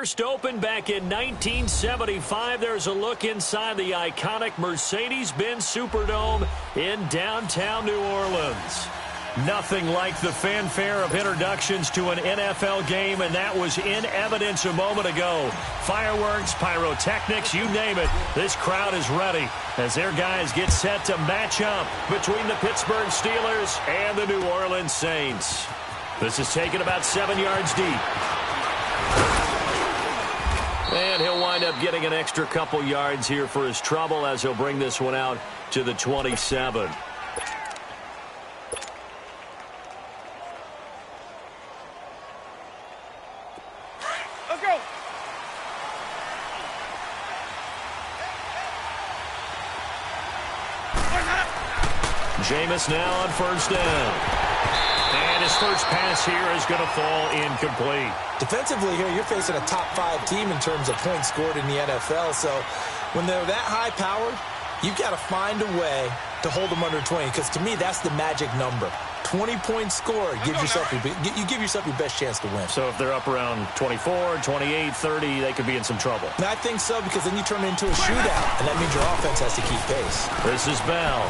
first opened back in 1975. There's a look inside the iconic Mercedes-Benz Superdome in downtown New Orleans. Nothing like the fanfare of introductions to an NFL game, and that was in evidence a moment ago. Fireworks, pyrotechnics, you name it. This crowd is ready as their guys get set to match up between the Pittsburgh Steelers and the New Orleans Saints. This is taken about 7 yards deep. And he'll wind up getting an extra couple yards here for his trouble as he'll bring this one out to the 27. Jameis now on first down. And his first pass here is going to fall incomplete. Defensively here, you're facing a top-5 team in terms of points scored in the NFL. So when they're that high-powered, you've got to find a way to hold them under 20. Because to me, that's the magic number. 20-point score gives yourself you give yourself your best chance to win. So if they're up around 24, 28, 30, they could be in some trouble. And I think so, because then you turn it into a shootout, and that means your offense has to keep pace. This is Bell.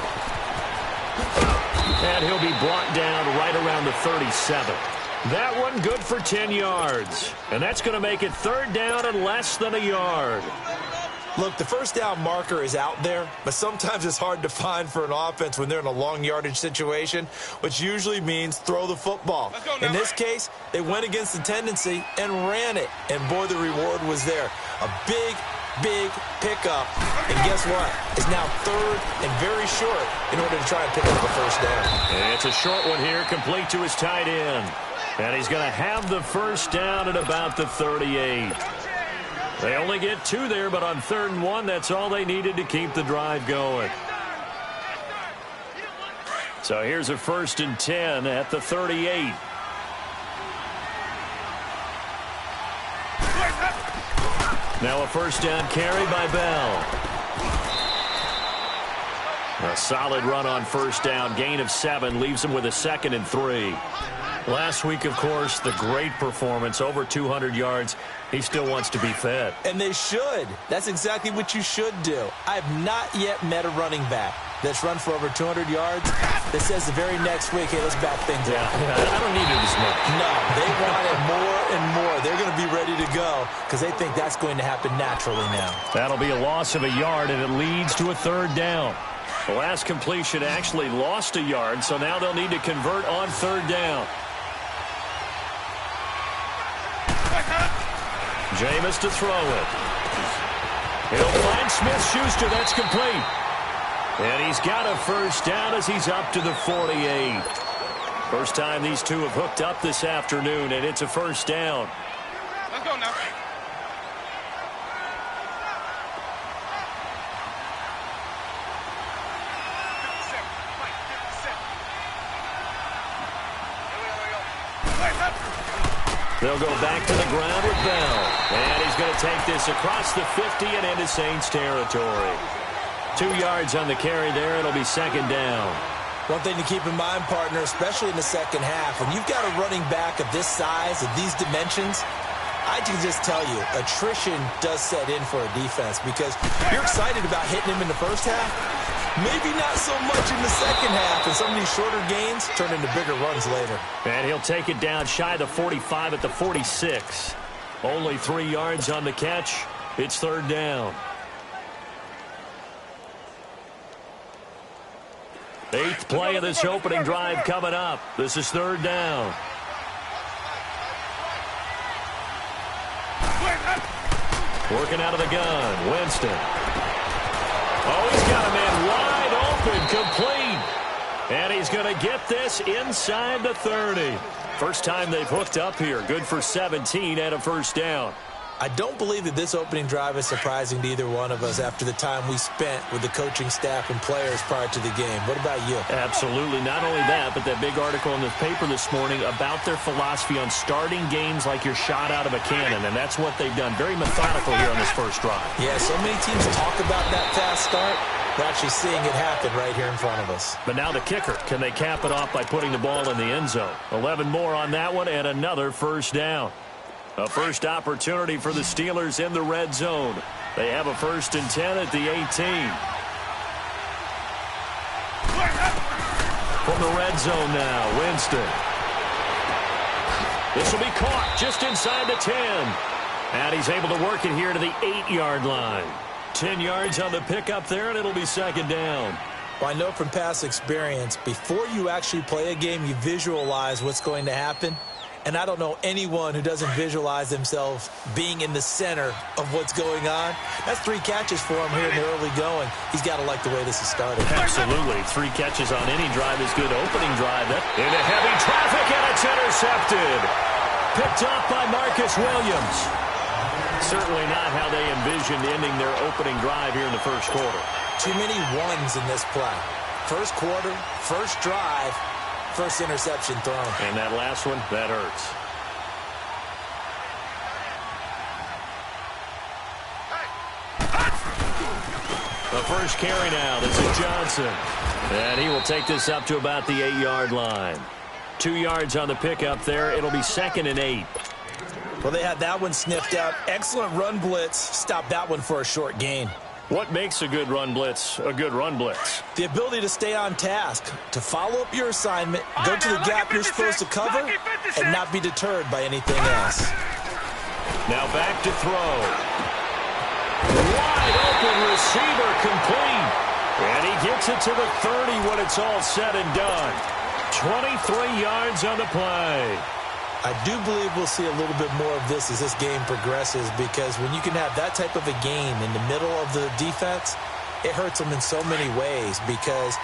And he'll be brought down right around the 37. That one good for 10 yards. And that's going to make it third down and less than a yard. Look, the first down marker is out there, but sometimes it's hard to find for an offense when they're in a long yardage situation, which usually means throw the football. In this case, they went against the tendency and ran it. And, boy, the reward was there. A big pickup. And guess what? It's now third and very short in order to try and pick up a first down. And it's a short one here, complete to his tight end. And he's going to have the first down at about the 38. They only get 2 there, but on 3rd and 1, that's all they needed to keep the drive going. So here's a 1st and 10 at the 38. Now a first down carry by Bell. A solid run on first down. Gain of 7 leaves him with a 2nd and 3. Last week, of course, the great performance, over 200 yards. He still wants to be fed. And they should. That's exactly what you should do. I have not yet met a running back that's run for over 200 yards that says the very next week, hey, let's back things up. I don't need it as much. No, they want it more and more. They're going to be ready to go because they think that's going to happen naturally now. That'll be a loss of a yard, and it leads to a 3rd down. The last completion actually lost a yard, so now they'll need to convert on 3rd down. Jameis to throw it. He'll find Smith-Schuster. That's complete. And he's got a first down as he's up to the 48. First time these two have hooked up this afternoon, and it's a first down. Let's go now. They'll go back to the ground with Bell. And he's going to take this across the 50 and into Saints territory. 2 yards on the carry there. It'll be 2nd down. One thing to keep in mind, partner, especially in the second half, when you've got a running back of this size, of these dimensions, I can just tell you, attrition does set in for a defense because you're excited about hitting him in the first half. Maybe not so much in the second half, and some of these shorter gains turn into bigger runs later. And he'll take it down shy of the 45 at the 46. Only 3 yards on the catch. It's 3rd down. 8th play of this opening drive coming up. This is 3rd down. Working out of the gun, Winston. Oh, he's got a man wide open, complete. And he's going to get this inside the 30. First time they've hooked up here. Good for 17 and a first down. I don't believe that this opening drive is surprising to either one of us after the time we spent with the coaching staff and players prior to the game. What about you? Absolutely. Not only that, but that big article in the paper this morning about their philosophy on starting games like you're shot out of a cannon, and that's what they've done. Very methodical here on this first drive. Yeah, so many teams talk about that fast start. We're actually seeing it happen right here in front of us. But now the kicker. Can they cap it off by putting the ball in the end zone? 11 more on that one and another first down. A first opportunity for the Steelers in the red zone. They have a 1st and 10 at the 18. From the red zone now, Winston. This will be caught just inside the 10. And he's able to work it here to the 8-yard line. 10 yards on the pickup there, and it'll be 2nd down. Well, I know from past experience, before you actually play a game, you visualize what's going to happen. And I don't know anyone who doesn't visualize themselves being in the center of what's going on. That's 3 catches for him here in the early going. He's got to like the way this has started. Absolutely. 3 catches on any drive is good. Opening drive. Into heavy traffic, and it's intercepted. Picked up by Marcus Williams. Certainly not how they envisioned ending their opening drive here in the first quarter. Too many ones in this play. First quarter, first drive, first interception thrown. And that last one, that hurts. The first carry now, this is Johnson. And he will take this up to about the 8-yard line. 2 yards on the pickup there. It'll be 2nd and 8. Well, they had that one sniffed out. Excellent run blitz. Stop that one for a short gain. What makes a good run blitz a good run blitz? The ability to stay on task, to follow up your assignment, go to the gap you're supposed to cover, and not be deterred by anything else. Now back to throw. Wide open receiver complete. And he gets it to the 30 when it's all said and done. 23 yards on the play. I do believe we'll see a little bit more of this as this game progresses, because when you can have that type of a game in the middle of the defense, it hurts them in so many ways, because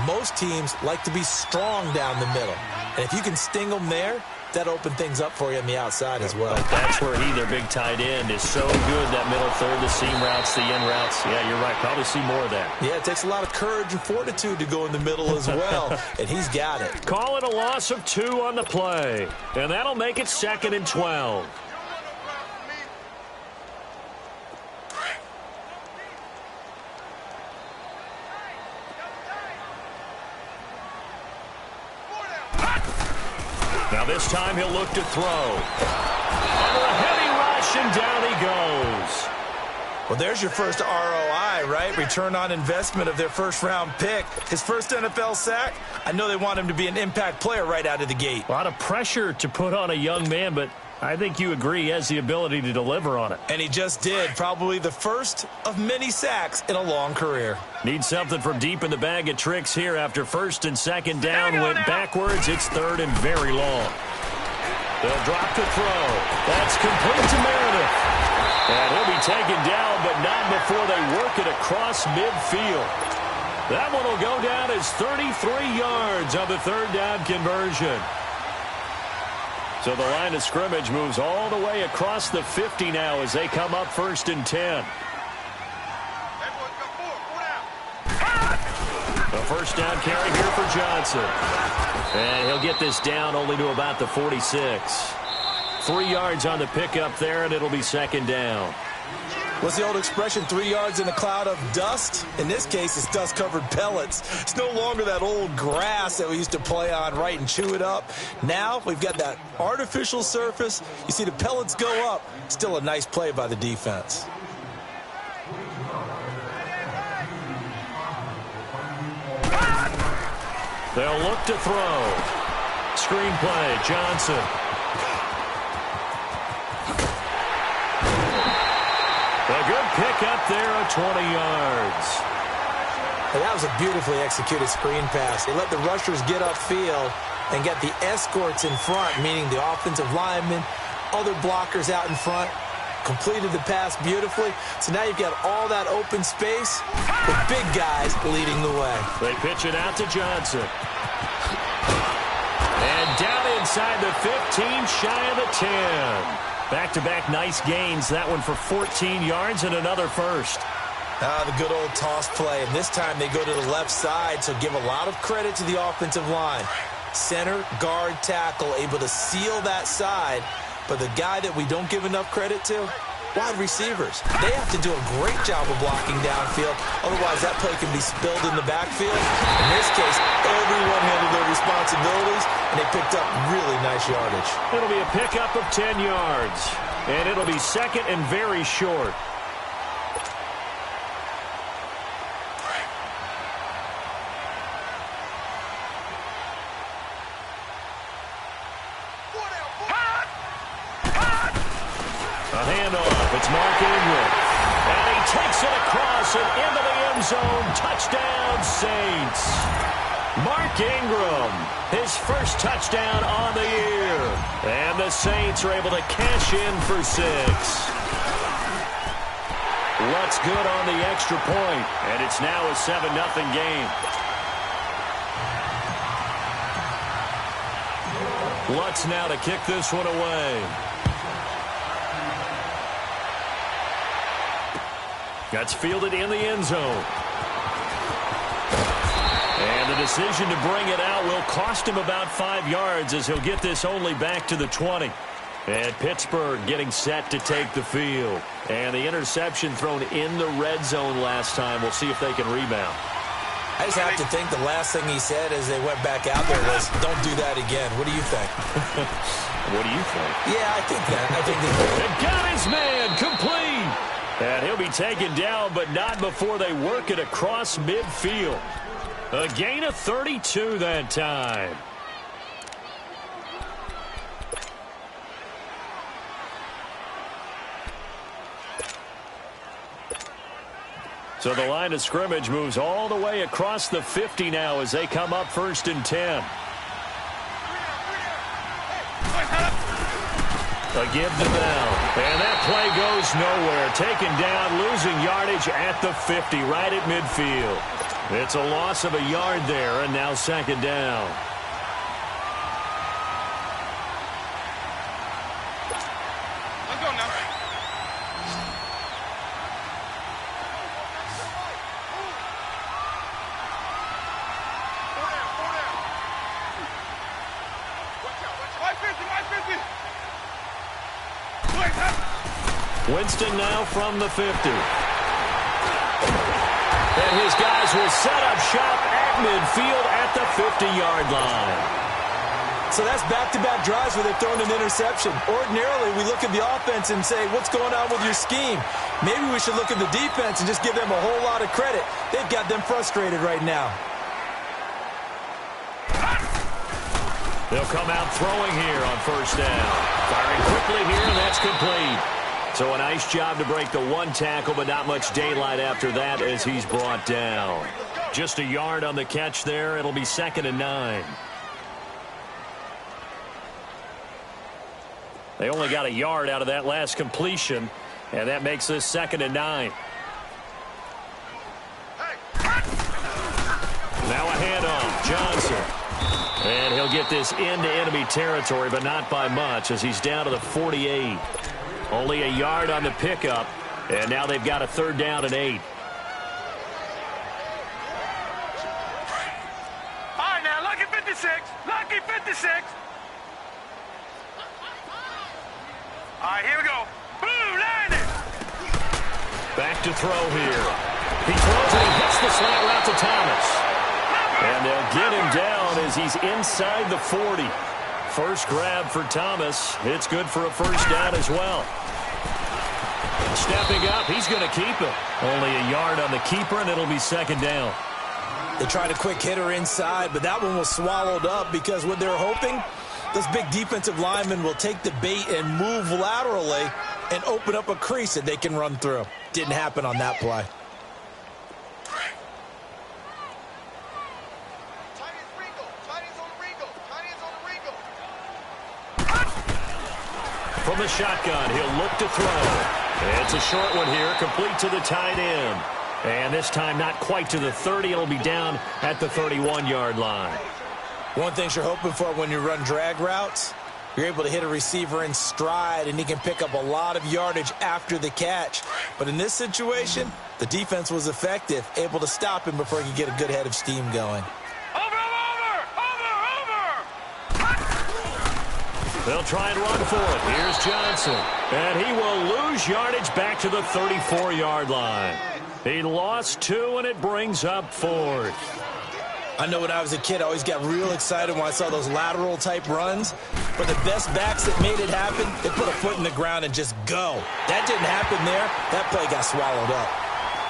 most teams like to be strong down the middle. And if you can sting them there, that opens things up for you on the outside as well. That's where their big tight end, is so good, that middle third, the seam routes, the in routes. Yeah, you're right. Probably see more of that. Yeah, it takes a lot of courage and fortitude to go in the middle as well, and he's got it. Call it a loss of 2 on the play, and that'll make it 2nd and 12. Now this time he'll look to throw. Under a heavy rush, and down he goes. Well, there's your first ROI, right? Return on investment of their first-round pick. His first NFL sack. I know they want him to be an impact player right out of the gate. A lot of pressure to put on a young man, but I think you agree he has the ability to deliver on it. And he just did. Probably the first of many sacks in a long career. Need something from deep in the bag of tricks here after 1st and 2nd down. Went backwards. It's 3rd and very long. They'll drop the throw. That's complete to Meredith. And he'll be taken down, but not before they work it across midfield. That one will go down as 33 yards on the 3rd down conversion. So the line of scrimmage moves all the way across the 50 now as they come up 1st and 10. A first down carry here for Johnson. And he'll get this down only to about the 46. 3 yards on the pickup there, and it'll be 2nd down. What's the old expression, 3 yards in a cloud of dust? In this case, it's dust-covered pellets. It's no longer that old grass that we used to play on, right, and chew it up. Now we've got that artificial surface. You see the pellets go up. Still a nice play by the defense. They'll look to throw. Screen play, Johnson. A good pick up there at 20 yards. And that was a beautifully executed screen pass. They let the rushers get upfield and get the escorts in front, meaning the offensive linemen, other blockers out in front, completed the pass beautifully. So now you've got all that open space with big guys leading the way. They pitch it out to Johnson. And down inside the 15, shy of the 10. Back-to-back nice gains. That one for 14 yards and another first. The good old toss play. And this time they go to the left side, so give a lot of credit to the offensive line. Center, guard, tackle, able to seal that side. But the guy that we don't give enough credit to, wide receivers. They have to do a great job of blocking downfield. Otherwise, that play can be spilled in the backfield. In this case, everyone handled their responsibilities, and they picked up really nice yardage. It'll be a pickup of 10 yards, and it'll be second and very short. A handoff. It's Mark Ingram. And he takes it across and into the end zone. Touchdown, Saints. Mark Ingram, his first touchdown on the year. And the Saints are able to cash in for 6. What's good on the extra point? And it's now a 7-0 game. Lutz now to kick this one away. That's fielded in the end zone. And the decision to bring it out will cost him about 5 yards as he'll get this only back to the 20. And Pittsburgh getting set to take the field. And the interception thrown in the red zone last time. We'll see if they can rebound. I just have to think the last thing he said as they went back out there was, don't do that again. What do you think? What do you think? Yeah, I think that. I think that. And got his man complete. And he'll be taken down, but not before they work it across midfield. A gain of 32 that time. So the line of scrimmage moves all the way across the 50 now as they come up 1st and 10. A give to Bell. And that play goes nowhere. Taken down, losing yardage at the 50, right at midfield. It's a loss of a yard there, and now 2nd down. Let's go now. Winston now from the 50. And his guys will set up shop at midfield at the 50-yard line. So that's back-to-back drives where they've thrown an interception. Ordinarily, we look at the offense and say, what's going on with your scheme? Maybe we should look at the defense and just give them a whole lot of credit. They've got them frustrated right now. They'll come out throwing here on 1st down. Firing quickly here, and that's complete. So a nice job to break the 1 tackle, but not much daylight after that as he's brought down. Just a yard on the catch there. It'll be 2nd and 9. They only got a yard out of that last completion, and that makes this 2nd and 9. Now a handoff. Johnson. And he'll get this into enemy territory, but not by much as he's down to the 48. Only a yard on the pickup, and now they've got a 3rd down and 8. All right, now, lucky 56. Lucky 56. All right, here we go. Boom, line it. Back to throw here. He throws and he hits the slant route to Thomas. And they'll get him down as he's inside the 40. First grab for Thomas. It's good for a 1st down as well. Stepping up, he's going to keep it. Only a yard on the keeper, and it'll be 2nd down. They tried a quick hitter inside, but that one was swallowed up because what they're hoping, those big defensive linemen will take the bait and move laterally and open up a crease that they can run through. Didn't happen on that play. From the shotgun, he'll look to throw. It's a short one here, complete to the tight end. And this time not quite to the 30. It'll be down at the 31-yard line. One thing you're hoping for when you run drag routes, you're able to hit a receiver in stride, and he can pick up a lot of yardage after the catch. But in this situation, the defense was effective, able to stop him before he could get a good head of steam going. They'll try and run for it. Here's Johnson. And he will lose yardage back to the 34-yard line. He lost 2, and it brings up 4th. I know when I was a kid, I always got real excited when I saw those lateral-type runs. But the best backs that made it happen, they put a foot in the ground and just go. That didn't happen there. That play got swallowed up.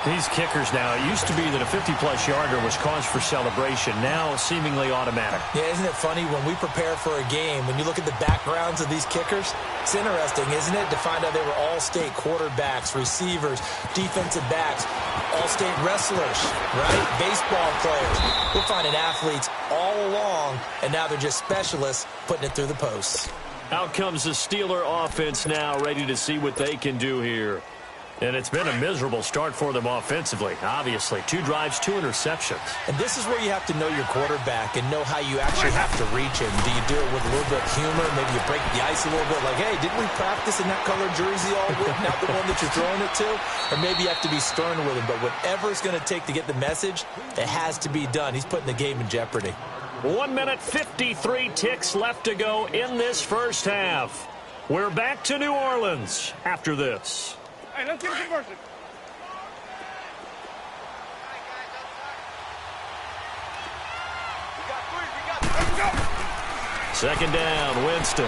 These kickers now, it used to be that a 50-plus yarder was cause for celebration. Now, seemingly automatic. Yeah, isn't it funny when we prepare for a game, when you look at the backgrounds of these kickers, it's interesting, isn't it, to find out they were all-state quarterbacks, receivers, defensive backs, all-state wrestlers, right? Baseball players. We're finding athletes all along, and now they're just specialists putting it through the posts. Out comes the Steeler offense now, ready to see what they can do here. And it's been a miserable start for them offensively, obviously. 2 drives, 2 interceptions. And this is where you have to know your quarterback and know how you actually have to reach him. Do you do it with a little bit of humor? Maybe you break the ice a little bit like, hey, didn't we practice in that colored jersey all week, not the one that you're throwing it to? Or maybe you have to be stern with him. But whatever it's going to take to get the message, it has to be done. He's putting the game in jeopardy. 1 minute, 53 ticks left to go in this first half. We're back to New Orleans after this. Hey, let's get a conversion. Let's go. Second down, Winston.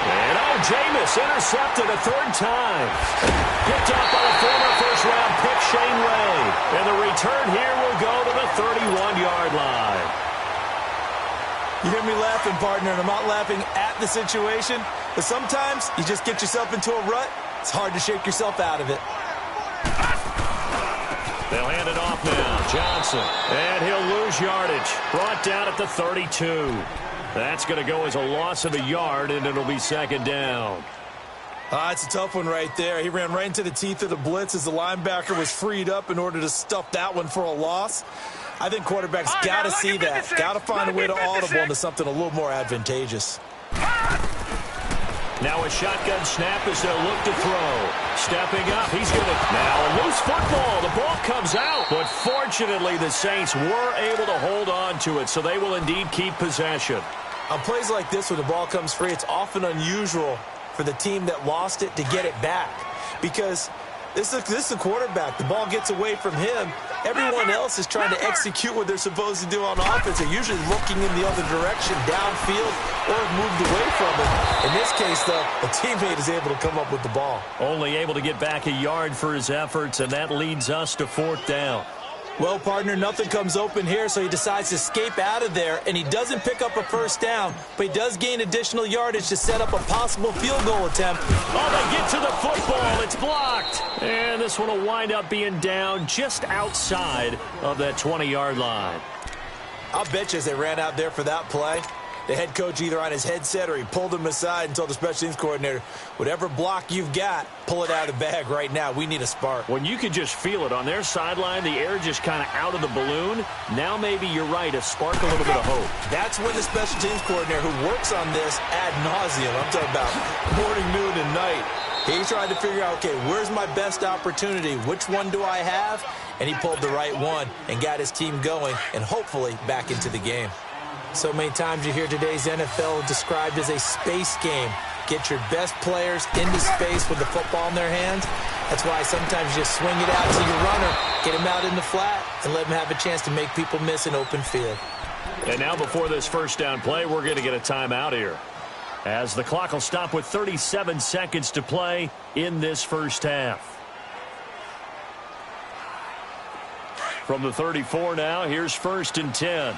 And Jameis intercepted a 3rd time. Picked up by the former first-round pick, Shane Ray. And the return here will go to the 31-yard line. You hear me laughing, partner, and I'm not laughing at the situation, but sometimes you just get yourself into a rut. It's hard to shake yourself out of it. They'll hand it off now. Johnson. And he'll lose yardage. Brought down at the 32. That's going to go as a loss of a yard, and it'll be second down. It's a tough one right there. He ran right into the teeth of the blitz as the linebacker was freed up in order to stuff that one for a loss. I think quarterbacks got to see that. Got to find a way to audible into something a little more advantageous. Now a shotgun snap as they'll look to throw. Stepping up, he's going to... Now a loose football. The ball comes out. But fortunately, the Saints were able to hold on to it, so they will indeed keep possession. On plays like this where the ball comes free, it's often unusual for the team that lost it to get it back. Because this is the quarterback. The ball gets away from him. Everyone else is trying to execute what they're supposed to do on offense. They're usually looking in the other direction, downfield, or have moved away from it. In this case, though, a teammate is able to come up with the ball. Only able to get back a yard for his efforts, and that leads us to 4th down. Well, partner, nothing comes open here, so he decides to escape out of there, and he doesn't pick up a first down, but he does gain additional yardage to set up a possible field goal attempt. Oh, they get to the football. It's blocked. And this one will wind up being down just outside of that 20-yard line. I'll bet you as they ran out there for that play, the head coach either on his headset or he pulled him aside and told the special teams coordinator, whatever block you've got, pull it out of the bag right now. We need a spark. When you could just feel it on their sideline, the air just kind of out of the balloon. Now maybe you're right, a spark, a little bit of hope. That's when the special teams coordinator who works on this ad nauseum, I'm talking about morning, noon, and night, he tried to figure out, okay, where's my best opportunity? Which one do I have? And he pulled the right one and got his team going and hopefully back into the game. So many times you hear today's NFL described as a space game. Get your best players into space with the football in their hands. That's why sometimes you just swing it out to your runner, get him out in the flat, and let him have a chance to make people miss an open field. And now before this first down play, we're going to get a timeout here, as the clock will stop with 37 seconds to play in this first half. From the 34 now, here's 1st and 10.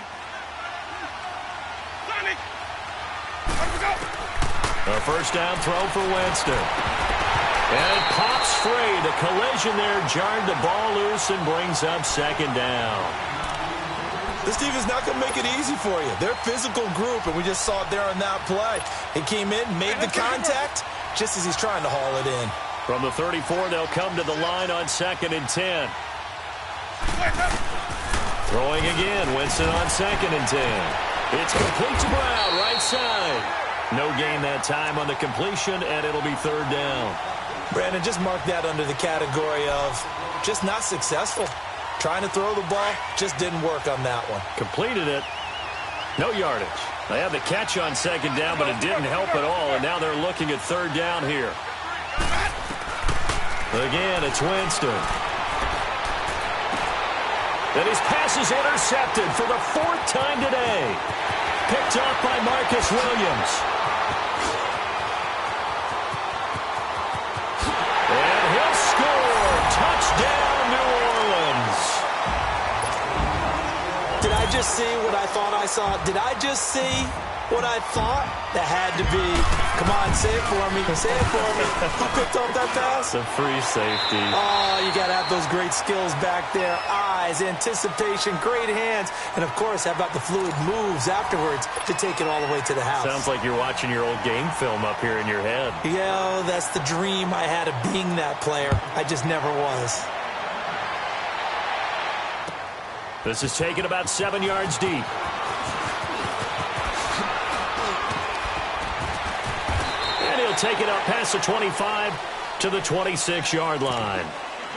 A first down throw for Winston. And it pops free. The collision there jarred the ball loose and brings up second down. This team is not going to make it easy for you. They're a physical group, and we just saw it there on that play. He came in, made the contact, just as he's trying to haul it in. From the 34, they'll come to the line on 2nd and 10. Throwing again, Winston on 2nd and 10. It's complete to Brown, right side. No gain that time on the completion, and it'll be 3rd down. Brandon, just mark that under the category of just not successful. Trying to throw the ball, just didn't work on that one. Completed it. No yardage. They had the catch on second down, but it didn't help at all, and now they're looking at third down here. Again, it's Winston. And his pass is intercepted for the fourth time today. Picked off by Marcus Williams. And he'll score. Touchdown, New Orleans. Did I just see what I thought I saw? Did I just see what I thought? That had to be. Come on, say it for me. Say it for me. Who picked off that pass? The free safety. Oh, you got to have those great skills back there. Eyes, anticipation, great hands. And, of course, how about the fluid moves afterwards to take it all the way to the house? Sounds like you're watching your old game film up here in your head. Yeah, that's the dream I had of being that player. I just never was. This is taken about 7 yards deep. And he'll take it up past the 25 to the 26-yard line.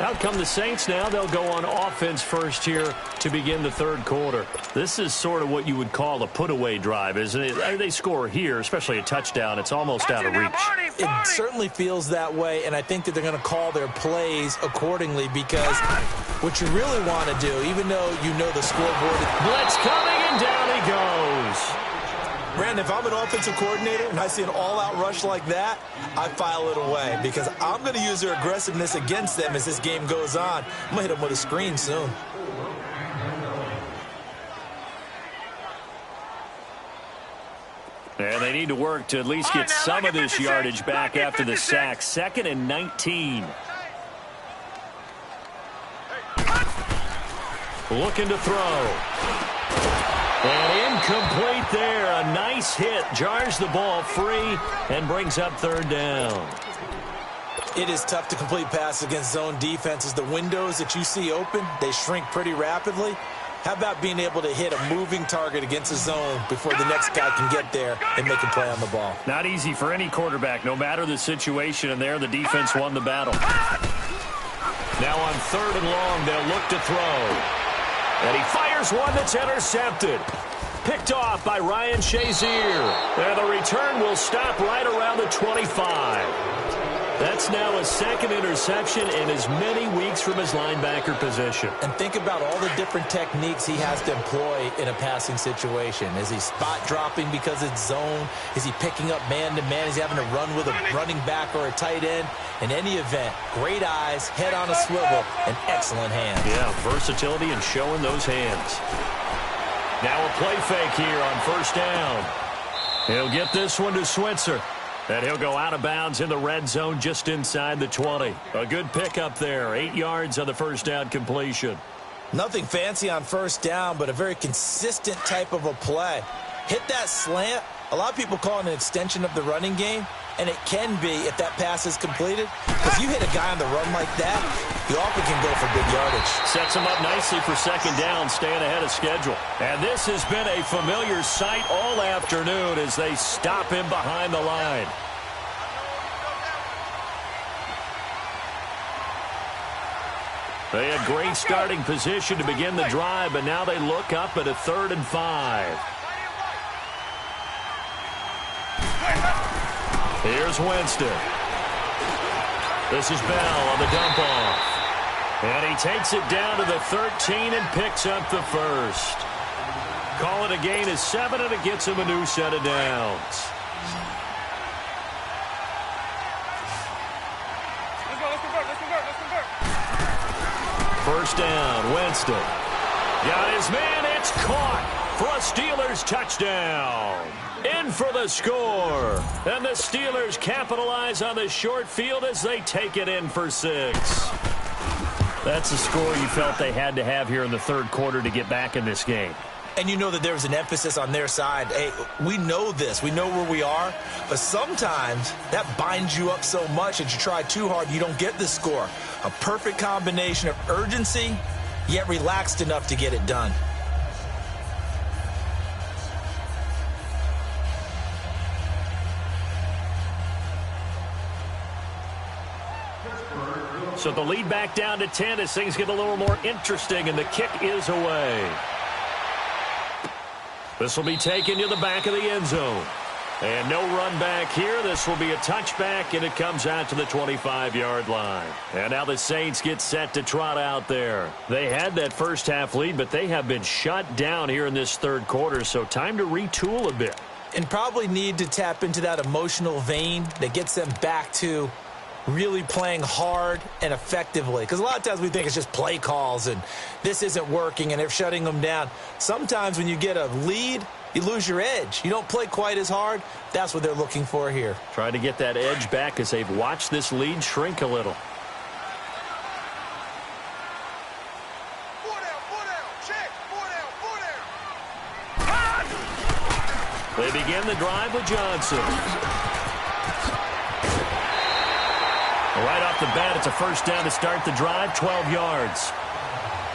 Out come the Saints now. They'll go on offense first here to begin the third quarter. This is sort of what you would call a put-away drive, isn't it? They score here, especially a touchdown. It's almost out of reach. It certainly feels that way, and I think that they're going to call their plays accordingly because what you really want to do, even though you know the scoreboard. Blitz coming, and down he goes. Brandon, if I'm an offensive coordinator and I see an all-out rush like that, I file it away because I'm going to use their aggressiveness against them as this game goes on. I'm going to hit them with a screen soon. And they need to work to at least get some of this yardage back after the sack. 2nd and 19. Looking to throw. And incomplete there. A nice hit. Jars the ball free and brings up third down. It is tough to complete passes against zone defenses. The windows that you see open, they shrink pretty rapidly. How about being able to hit a moving target against a zone before the next guy can get there and make a play on the ball? Not easy for any quarterback, no matter the situation, and there the defense won the battle. Now on 3rd and long, they'll look to throw. And he fires one that's intercepted. Picked off by Ryan Shazier. And the return will stop right around the 25. That's now a 2nd interception in as many weeks from his linebacker position. And think about all the different techniques he has to employ in a passing situation. Is he spot dropping because it's zone? Is he picking up man-to-man? Is he having to run with a running back or a tight end? In any event, great eyes, head on a swivel, and excellent hands. Yeah, versatility and showing those hands. Now a play fake here on 1st down. He'll get this one to Switzer. And he'll go out of bounds in the red zone just inside the 20. A good pickup there. 8 yards on the 1st down completion. Nothing fancy on 1st down, but a very consistent type of a play. Hit that slant. A lot of people call it an extension of the running game, and it can be if that pass is completed. If you hit a guy on the run like that, you often can go for big yardage. Sets him up nicely for 2nd down, staying ahead of schedule. And this has been a familiar sight all afternoon as they stop him behind the line. They had great starting position to begin the drive, but now they look up at a 3rd and 5. Here's Winston. This is Bell on the dump off. And he takes it down to the 13 and picks up the 1st. Call it a gain of 7, and it gets him a new set of downs. First down, Winston. Got his man, it's caught for a Steelers touchdown. In for the score. And the Steelers capitalize on the short field as they take it in for 6. That's a score you felt they had to have here in the 3rd quarter to get back in this game. And you know that there was an emphasis on their side. Hey, we know this. We know where we are. But sometimes that binds you up so much that you try too hard, you don't get the score. A perfect combination of urgency, yet relaxed enough to get it done. So the lead back down to 10 as things get a little more interesting, and the kick is away. This will be taken to the back of the end zone. And no run back here. This will be a touchback, and it comes out to the 25-yard line. And now the Saints get set to trot out there. They had that first half lead, but they have been shut down here in this third quarter, so time to retool a bit. And probably need to tap into that emotional vein that gets them back to really playing hard and effectively. Because a lot of times we think it's just play calls and this isn't working and they're shutting them down. Sometimes when you get a lead, you lose your edge. You don't play quite as hard. That's what they're looking for here. Try to get that edge back as they've watched this lead shrink a little. They begin the drive with Johnson. Right off the bat, it's a first down to start the drive, 12 yards.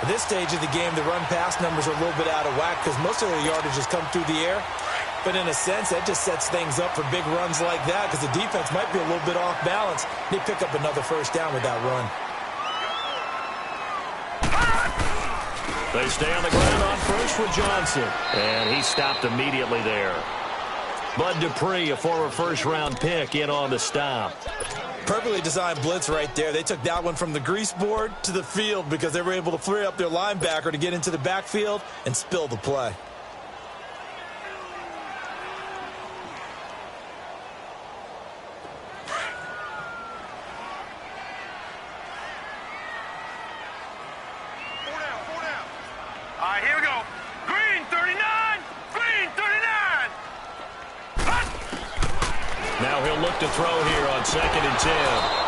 At this stage of the game, the run-pass numbers are a little bit out of whack because most of their yardage has come through the air. But in a sense, that just sets things up for big runs like that because the defense might be a little bit off balance. They pick up another first down with that run. They stay on the ground on first with Johnson. And he stopped immediately there. Bud Dupree, a former first-round pick, in on the stop. Perfectly designed blitz right there. They took that one from the grease board to the field because they were able to free up their linebacker to get into the backfield and spill the play. All right, here we go. Green 39, green 39. Now he'll look to throw here on 2nd and 10.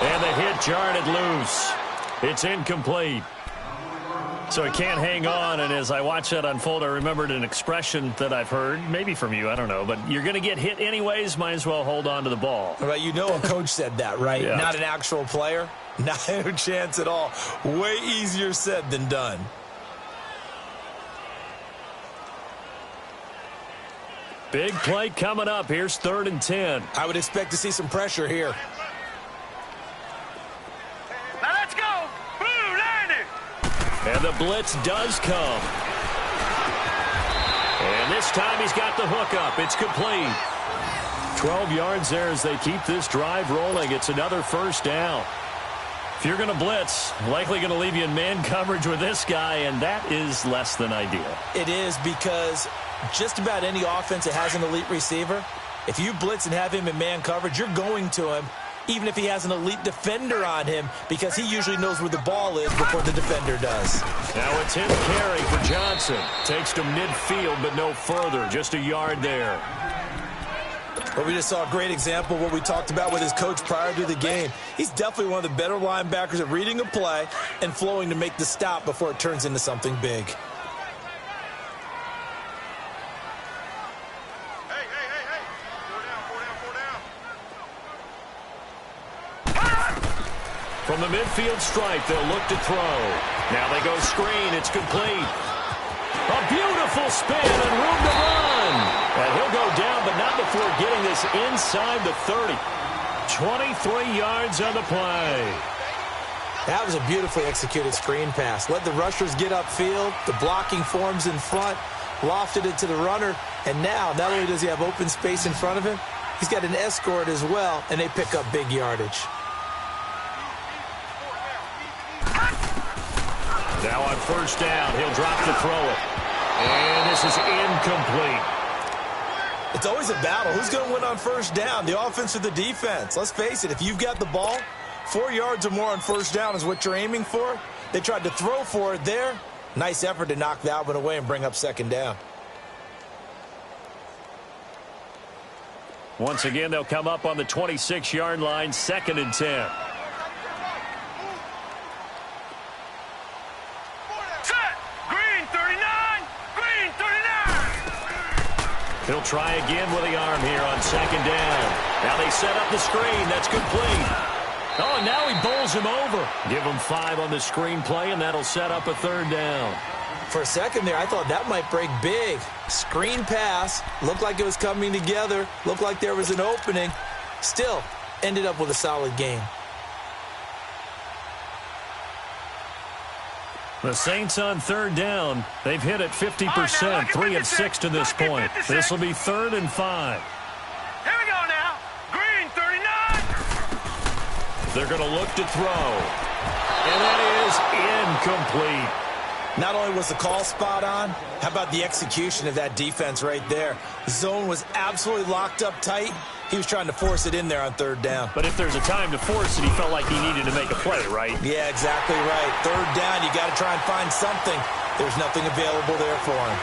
And the hit jarred loose. It's incomplete. So he can't hang on, and as I watch that unfold, I remembered an expression that I've heard, maybe from you, I don't know, but you're going to get hit anyways, might as well hold on to the ball. Right, you know a coach said that, right? Yeah. Not an actual player. Not a chance at all. Way easier said than done. Big play coming up. Here's 3rd and 10. I would expect to see some pressure here. Now let's go. Blue, landed. And the blitz does come. And this time he's got the hook up. It's complete. 12 yards there as they keep this drive rolling. It's another first down. If you're going to blitz, likely going to leave you in man coverage with this guy, and that is less than ideal. It is because just about any offense that has an elite receiver, if you blitz and have him in man coverage, you're going to him, even if he has an elite defender on him, because he usually knows where the ball is before the defender does. Now it's him carry for Johnson. Takes to midfield, but no further. Just a yard there. Well, we just saw a great example of what we talked about with his coach prior to the game. He's definitely one of the better linebackers at reading a play and flowing to make the stop before it turns into something big. Hey. Four down. From the midfield stripe, they'll look to throw. Now they go screen. It's complete. A beautiful spin and room to run. And he'll go down, but not before getting this inside the 30. 23 yards on the play. That was a beautifully executed screen pass. Let the rushers get upfield. The blocking forms in front. Lofted it to the runner. And now, not only does he have open space in front of him, he's got an escort as well, and they pick up big yardage. Now on first down, he'll drop to throw it. And this is incomplete. It's always a battle. Who's going to win on first down, the offense or the defense? Let's face it, if you've got the ball, 4 yards or more on first down is what you're aiming for. They tried to throw for it there. Nice effort to knock that one away and bring up 2nd down. Once again, they'll come up on the 26-yard line, 2nd and 10. He'll try again with the arm here on 2nd down. Now they set up the screen. That's complete. Oh, and now he bowls him over. Give him 5 on the screen play, and that'll set up a 3rd down. For a second there, I thought that might break big. Screen pass. Looked like it was coming together. Looked like there was an opening. Still, ended up with a solid game. The Saints on third down. They've hit it 50%, 3 of 6 to this point. This will be 3rd and 5. Here we go now. Green, 39. They're going to look to throw. And that is incomplete. Not only was the call spot on, how about the execution of that defense right there? The zone was absolutely locked up tight. He was trying to force it in there on 3rd down. But if there's a time to force it, he felt like he needed to make a play, right? Yeah, exactly right. 3rd down, you got to try and find something. There's nothing available there for him.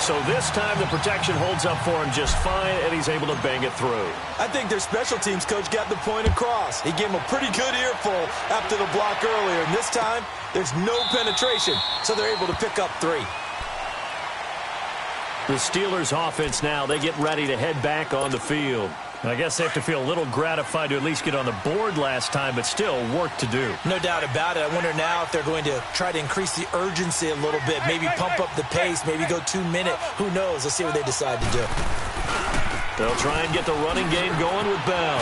So this time the protection holds up for him just fine, and he's able to bang it through. I think their special teams coach got the point across. He gave him a pretty good earful after the block earlier, and this time there's no penetration, so they're able to pick up 3. The Steelers offense now, they get ready to head back on the field. I guess they have to feel a little gratified to at least get on the board last time, but still work to do. No doubt about it. I wonder now if they're going to try to increase the urgency a little bit, maybe pump up the pace, maybe go 2-minute. Who knows? Let's see what they decide to do. They'll try and get the running game going with Bell.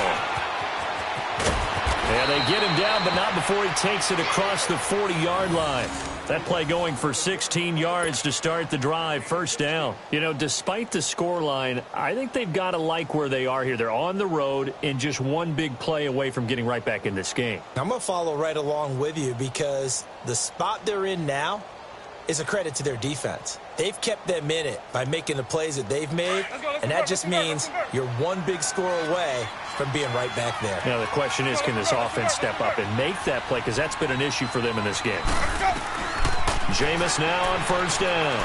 And they get him down, but not before he takes it across the 40-yard line. That play going for 16 yards to start the drive, 1st down. You know, despite the scoreline, I think they've got to like where they are here. They're on the road and just one big play away from getting right back in this game. I'm going to follow right along with you because the spot they're in now is a credit to their defense. They've kept them in it by making the plays that they've made, and that just means you're one big score away from being right back there. Now, the question is, can this offense step up and make that play? Because that's been an issue for them in this game. Jameis now on 1st down.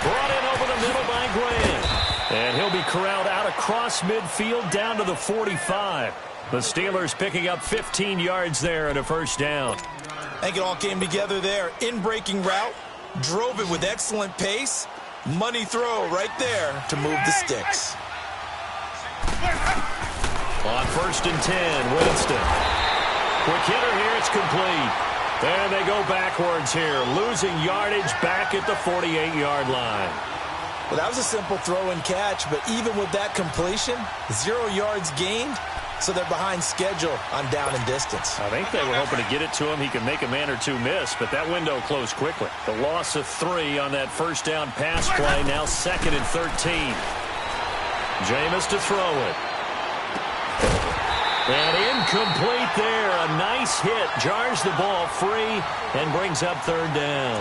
Brought in over the middle by Grant. And he'll be corralled out across midfield down to the 45. The Steelers picking up 15 yards there at a 1st down. I think it all came together there. In-breaking route, drove it with excellent pace. Money throw right there to move the sticks. On 1st and 10, Winston. Quick hitter here, it's complete. And they go backwards here, losing yardage back at the 48-yard line. Well, that was a simple throw and catch, but even with that completion, 0 yards gained, so they're behind schedule on down and distance. I think they were hoping to get it to him. He can make a man or two miss, but that window closed quickly. The loss of 3 on that 1st down pass play, now 2nd and 13. Jameis to throw it. And incomplete there. A nice hit. Jars the ball free and brings up 3rd down.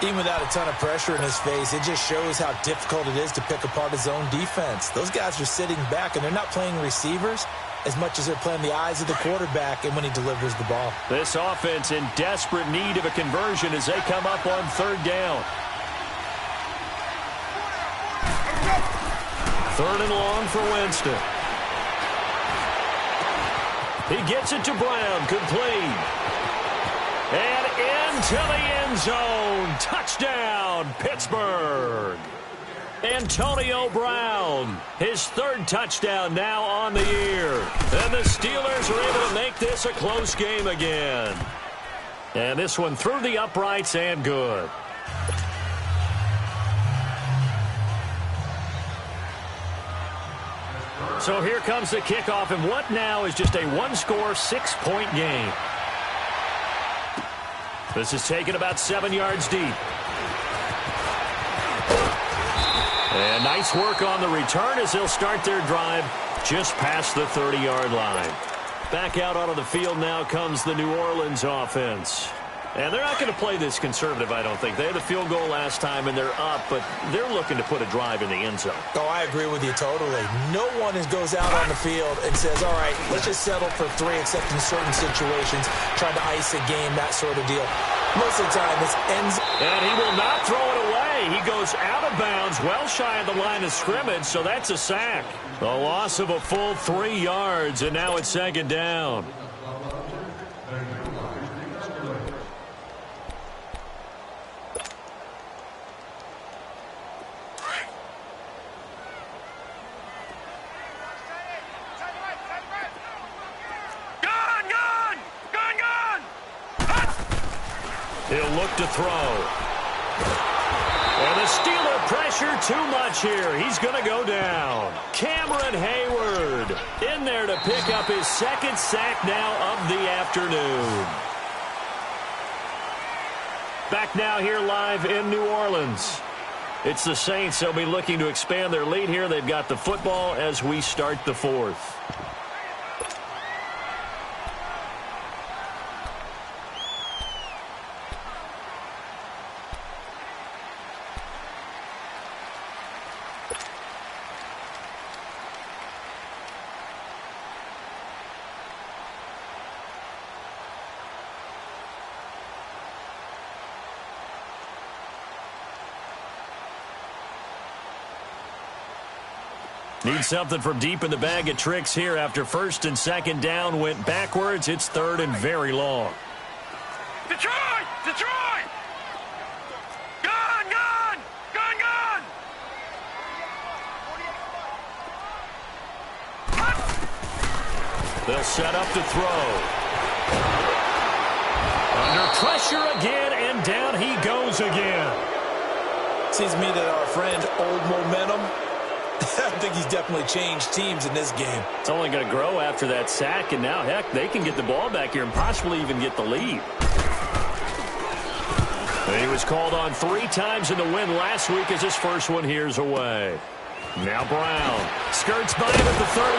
Even without a ton of pressure in his face, it just shows how difficult it is to pick apart his own defense. Those guys are sitting back, and they're not playing receivers as much as they're playing the eyes of the quarterback and when he delivers the ball. This offense in desperate need of a conversion as they come up on 3rd down. 3rd and long for Winston. He gets it to Brown, complete. And into the end zone. Touchdown, Pittsburgh. Antonio Brown, his 3rd touchdown now on the year. And the Steelers are able to make this a close game again. And this one through the uprights and good. So here comes the kickoff, and what now is just a 1-score, 6-point game. This is taken about 7 yards deep. And nice work on the return as they'll start their drive just past the 30-yard line. Back out onto the field now comes the New Orleans offense. And they're not going to play this conservative, I don't think. They had the field goal last time, and they're up, but they're looking to put a drive in the end zone. Oh, I agree with you totally. No one goes out on the field and says, all right, let's just settle for 3, except in certain situations, trying to ice a game, that sort of deal. Most of the time, this ends. And he will not throw it away. He goes out of bounds, well shy of the line of scrimmage, so that's a sack. A loss of a full 3 yards, and now it's 2nd down. He'll look to throw. And the Steeler pressure too much here. He's going to go down. Cameron Hayward in there to pick up his 2nd sack now of the afternoon. Back now here live in New Orleans. It's the Saints. They'll be looking to expand their lead here. They've got the football as we start the fourth. Need something from deep in the bag of tricks here after first and second down went backwards. It's third and very long. Detroit! Detroit! Gun! Gun! Gun! Gun! They'll set up to throw. Under pressure again, and down he goes again. Seems to me that our friend Old Momentum, I think he's definitely changed teams in this game. It's only going to grow after that sack, and now, heck, they can get the ball back here and possibly even get the lead. He was called on 3 times in the win last week as his first one here's away. Now Brown skirts by him at the 35.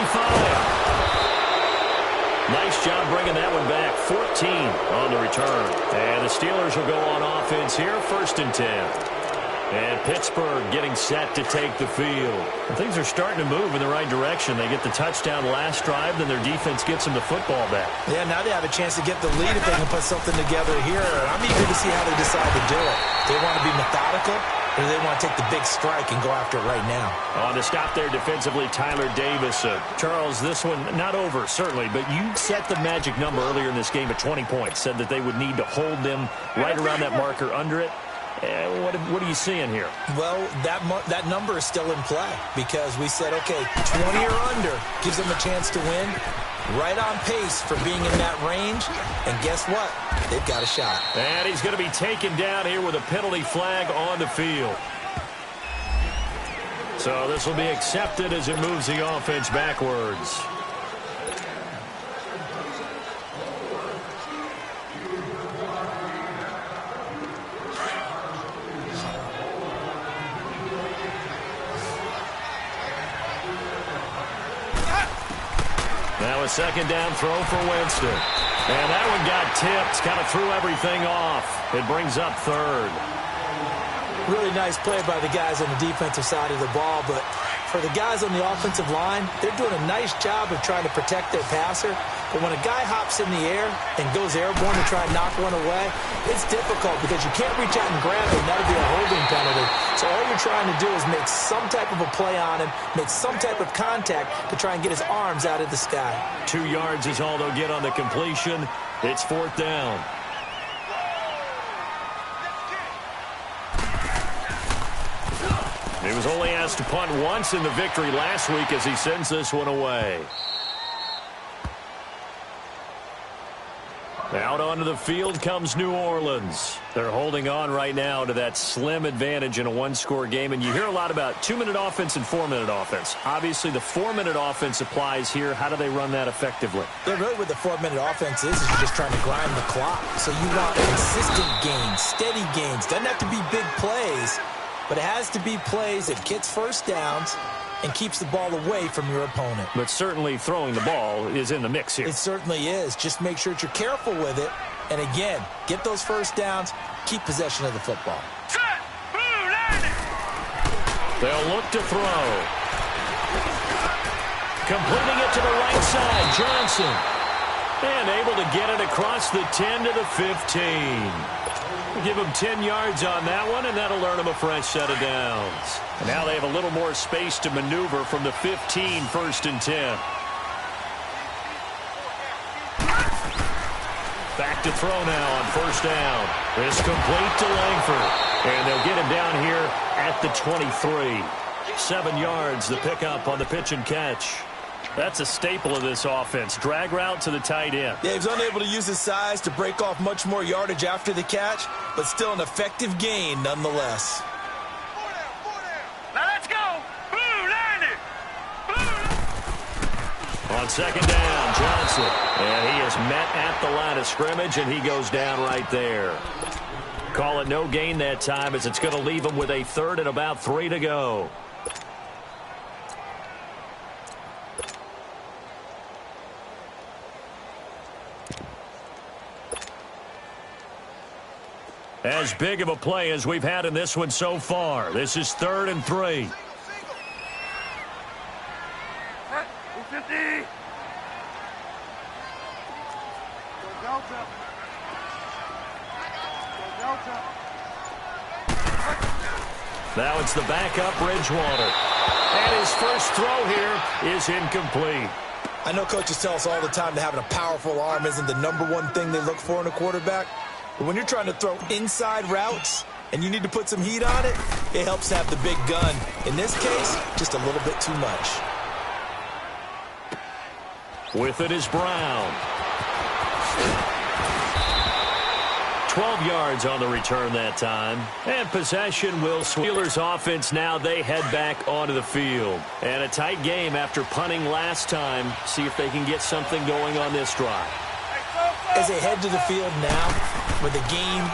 Nice job bringing that one back. 14 on the return. And the Steelers will go on offense here, first and 10. And Pittsburgh getting set to take the field. And things are starting to move in the right direction. They get the touchdown last drive, then their defense gets them the football back. Yeah, now they have a chance to get the lead if they can put something together here. I'm eager to see how they decide to do it. Do they want to be methodical, or do they want to take the big strike and go after it right now? On the stop there defensively, Tyler Davis. Charles, this one not over, certainly, but you set the magic number earlier in this game at 20 points. Said that they would need to hold them right around that marker under it. What are you seeing here? Well, that number is still in play because we said, okay, 20 or under gives them a chance to win. Right on pace for being in that range. And guess what? They've got a shot. And he's going to be taken down here with a penalty flag on the field. So this will be accepted as it moves the offense backwards. Now a second down throw for Winston. And that one got tipped, kind of threw everything off. It brings up third. Really nice play by the guys on the defensive side of the ball, but for the guys on the offensive line, they're doing a nice job of trying to protect their passer. But when a guy hops in the air and goes airborne to try and knock one away, it's difficult because you can't reach out and grab it, and that'll be a holding penalty. So all you're trying to do is make some type of a play on him, make some type of contact to try and get his arms out of the sky. 2 yards is all they'll get on the completion. It's fourth down. He was only asked to punt once in the victory last week as he sends this one away. Out onto the field comes New Orleans. They're holding on right now to that slim advantage in a one-score game. And you hear a lot about 2-minute offense and 4-minute offense. Obviously, the 4-minute offense applies here. How do they run that effectively? Yeah, really what the 4-minute offense is you're just trying to grind the clock. So you want consistent gains, steady gains. Doesn't have to be big plays, but it has to be plays that gets first downs and keeps the ball away from your opponent. But certainly throwing the ball is in the mix here. It certainly is. Just make sure that you're careful with it. And again, get those first downs, keep possession of the football. Set! Blue landing! They'll look to throw. Completing it to the right side, Johnson. And able to get it across the 10 to the 15. Give them 10 yards on that one, and that'll earn them a fresh set of downs. And now they have a little more space to maneuver from the 15, first and 10. Back to throw now on first down. This complete to Langford. And they'll get him down here at the 23. 7 yards, the pickup on the pitch and catch. That's a staple of this offense. Drag route to the tight end. Yeah, he was unable to use his size to break off much more yardage after the catch, but still an effective gain nonetheless. Now let's go! Blue landing! Blue! On second down, Johnson. And he is met at the line of scrimmage, and he goes down right there. Call it no gain that time as it's going to leave them with a third and about 3 to go. As big of a play as we've had in this one so far. This is 3rd and 3. Now it's the backup Bridgewater. And his first throw here is incomplete. I know coaches tell us all the time that having a powerful arm isn't the #1 thing they look for in a quarterback. But when you're trying to throw inside routes and you need to put some heat on it, it helps to have the big gun. In this case, just a little bit too much. With it is Brown. 12 yards on the return that time. And possession will Steelers offense now. They head back onto the field. And a tight game after punting last time. See if they can get something going on this drive. As they head to the field now, with the game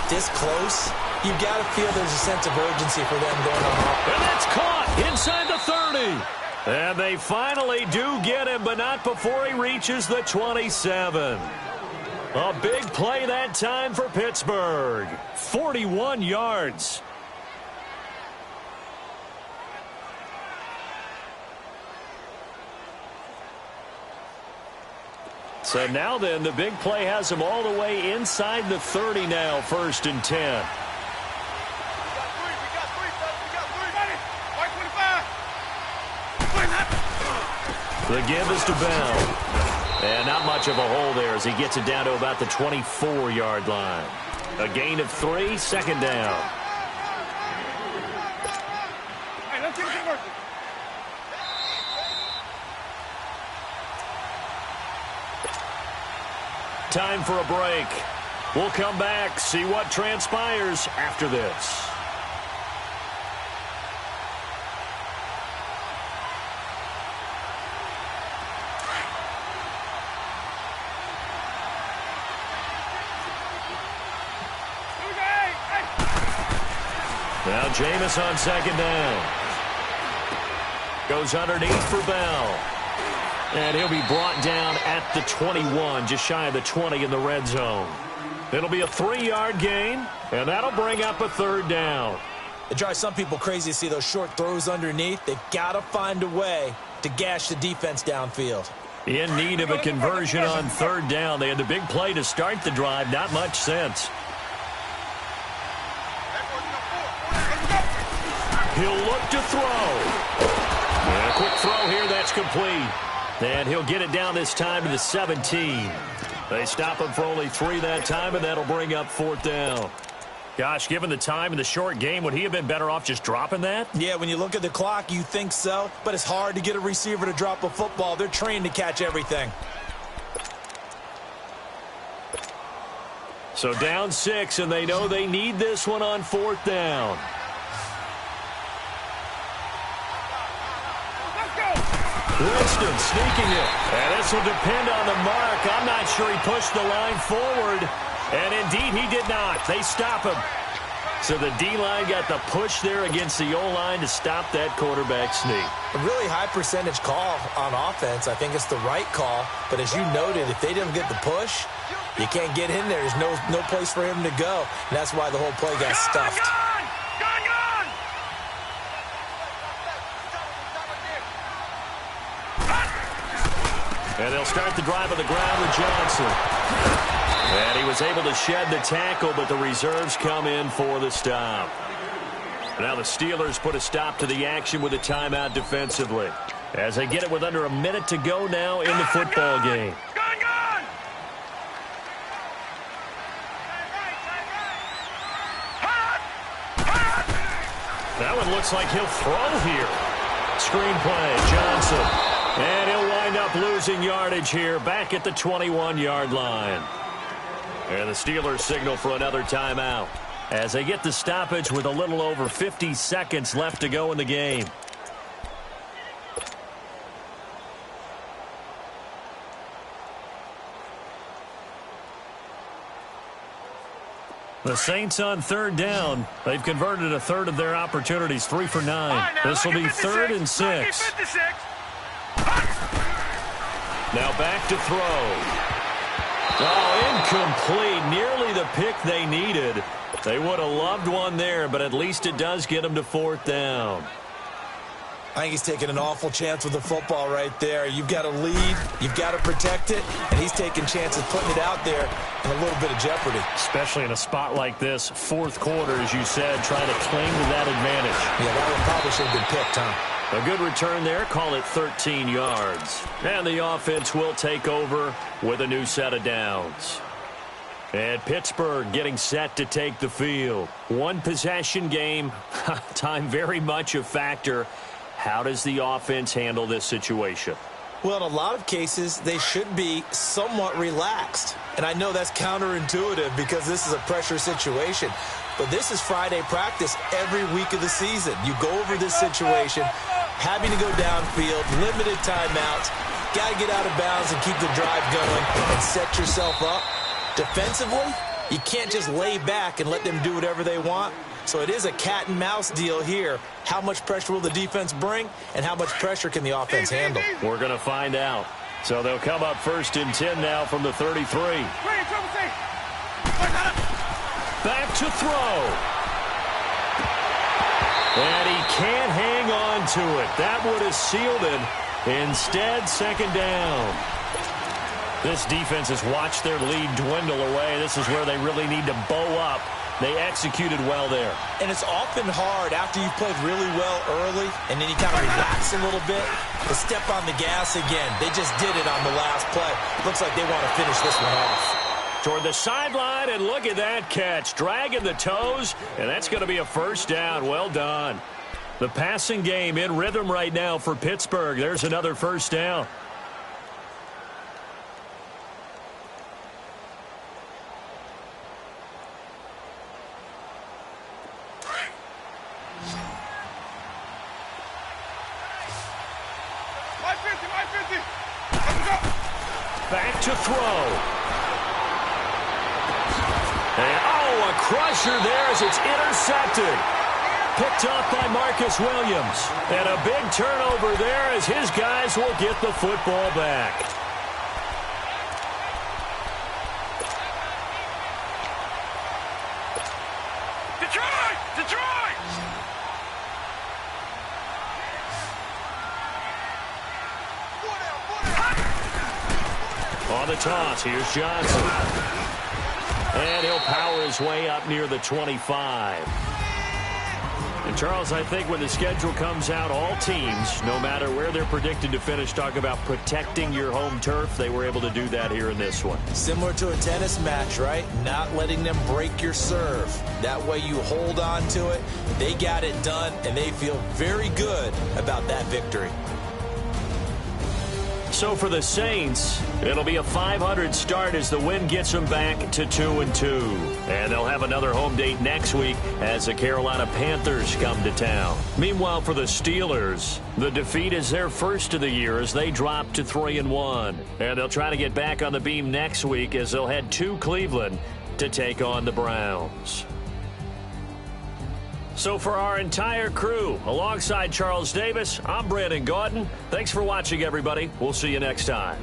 this close, you've got to feel there's a sense of urgency for them going on. And that's caught inside the 30. And they finally do get him, but not before he reaches the 27. A big play that time for Pittsburgh. 41 yards. So now then, the big play has him all the way inside the 30 now, 1st and 10. The give is to Bell. And not much of a hole there as he gets it down to about the 24-yard line. A gain of 3, 2nd down. Hey, let's get it working. Time for a break. We'll come back, see what transpires after this. Now Jameis on 2nd down. Goes underneath for Bell. And he'll be brought down at the 21, just shy of the 20 in the red zone. It'll be a 3-yard gain, and that'll bring up a 3rd down. It drives some people crazy to see those short throws underneath. They've got to find a way to gash the defense downfield. In need of a conversion on 3rd down. They had the big play to start the drive. Not much sense. He'll look to throw. And a quick throw here, that's complete. And he'll get it down this time to the 17. They stop him for only 3 that time, and that'll bring up 4th down. Gosh, given the time in the short game, would he have been better off just dropping that? Yeah, when you look at the clock, you think so. But it's hard to get a receiver to drop a football. They're trained to catch everything. So down 6, and they know they need this one on 4th down. Winston sneaking it. And this will depend on the mark. I'm not sure he pushed the line forward. And indeed, he did not. They stop him. So the D-line got the push there against the O-line to stop that quarterback sneak. A really high percentage call on offense. I think it's the right call. But as you noted, if they didn't get the push, you can't get in there. There's no place for him to go. And that's why the whole play got stuffed. And they'll start the drive on the ground with Johnson. And he was able to shed the tackle, but the reserves come in for the stop. Now the Steelers put a stop to the action with a timeout defensively, as they get it with under a minute to go now in the football game. That one looks like he'll throw here. Screen play, Johnson. And he'll wind up losing yardage here back at the 21-yard line. And the Steelers signal for another timeout as they get the stoppage with a little over 50 seconds left to go in the game. The Saints on third down. They've converted a third of their opportunities, 3 for 9. This will be 3rd and 6. Now back to throw. Oh, incomplete. Nearly the pick they needed. They would have loved one there, but at least it does get them to 4th down. I think he's taking an awful chance with the football right there. You've got to lead, you've got to protect it, and he's taking chances putting it out there in a little bit of jeopardy. Especially in a spot like this, 4th quarter, as you said, trying to cling to that advantage. Yeah, that one probably should have been picked, huh? A good return there, call it 13 yards. And the offense will take over with a new set of downs. And Pittsburgh getting set to take the field. One possession game, time very much a factor. How does the offense handle this situation? Well, in a lot of cases, they should be somewhat relaxed. And I know that's counterintuitive because this is a pressure situation. But this is Friday practice every week of the season. You go over this situation, having to go downfield, limited timeouts, got to get out of bounds and keep the drive going and set yourself up. Defensively, you can't just lay back and let them do whatever they want. So it is a cat and mouse deal here. How much pressure will the defense bring, and how much pressure can the offense handle? We're going to find out. So they'll come up 1st and 10 now from the 33. Back to throw. And he can't hang on to it. That would have sealed it. Instead, 2nd down. This defense has watched their lead dwindle away. This is where they really need to bow up. They executed well there. And it's often hard after you've played really well early and then you kind of relax a little bit to step on the gas again. They just did it on the last play. Looks like they want to finish this one off. Toward the sideline, and look at that catch. Dragging the toes, and that's going to be a 1st down. Well done. The passing game in rhythm right now for Pittsburgh. There's another 1st down. Back to throw. And, oh, a crusher there as it's intercepted. Picked off by Marcus Williams. And a big turnover there as his guys will get the football back. Detroit! Detroit! On the toss, here's Johnson. And he'll power his way up near the 25. And, Charles, I think when the schedule comes out, all teams, no matter where they're predicted to finish, talk about protecting your home turf. They were able to do that here in this one. Similar to a tennis match, right? Not letting them break your serve. That way you hold on to it. They got it done, and they feel very good about that victory. So for the Saints, it'll be a .500 start as the win gets them back to 2-2. And they'll have another home date next week as the Carolina Panthers come to town. Meanwhile, for the Steelers, the defeat is their first of the year as they drop to 3-1. And they'll try to get back on the beam next week as they'll head to Cleveland to take on the Browns. So for our entire crew, alongside Charles Davis, I'm Brandon Gaudin. Thanks for watching, everybody. We'll see you next time.